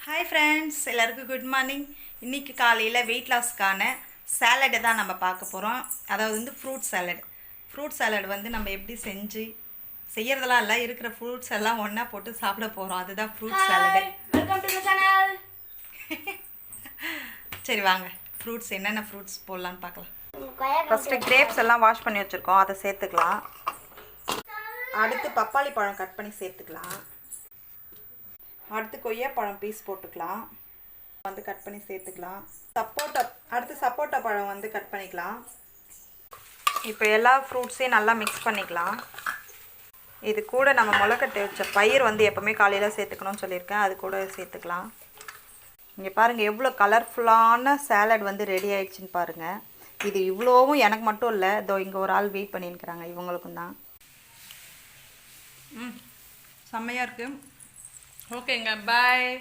Hi friends, எல்லாருக்கும் good morning. இன்றைக்கி காலையில் வெயிட் லாஸ்க்கான சேலடை தான் நம்ம பார்க்க போகிறோம். அதாவது வந்து ஃப்ரூட் சேலட் வந்து நம்ம எப்படி செய்யறதெல்லாம் இல்லை, இருக்கிற ஃப்ரூட்ஸ் எல்லாம் ஒன்றா போட்டு சாப்பிட போகிறோம். அதுதான் fruit salad. Welcome to the channel. சரி வாங்க, ஃப்ரூட்ஸ் என்னென்ன ஃப்ரூட்ஸ் போடலான்னு பார்க்கலாம். ஃபஸ்ட்டு கிரேப்ஸ் எல்லாம் வாஷ் பண்ணி வச்சுருக்கோம், அதை சேர்த்துக்கலாம். அடுத்து பப்பாளி பழம் கட் பண்ணி சேர்த்துக்கலாம். அடுத்து கொய்யாப்பழம் பீஸ் போட்டுக்கலாம், வந்து கட் பண்ணி சேர்த்துக்கலாம். சப்போட்டா பழம் வந்து கட் பண்ணிக்கலாம். இப்போ எல்லா ஃப்ரூட்ஸையும் நல்லா மிக்ஸ் பண்ணிக்கலாம். இது கூட நம்ம முளைக்கட்டி வச்ச பயிர் வந்து எப்போவுமே காலையில் சேர்த்துக்கணும்னு சொல்லியிருக்கேன், அது கூட சேர்த்துக்கலாம். இங்கே பாருங்கள் எவ்வளோ கலர்ஃபுல்லான சேலட் வந்து ரெடி ஆகிடுச்சின்னு பாருங்கள். இது இவ்வளோவும் எனக்கு மட்டும் இல்லை, இதோ இங்கே ஒரு ஆள் வெயிட் பண்ணியிருக்கிறாங்க, இவங்களுக்கும் தான். செம்மையாக இருக்குது. ஓகேங்க, பாய்.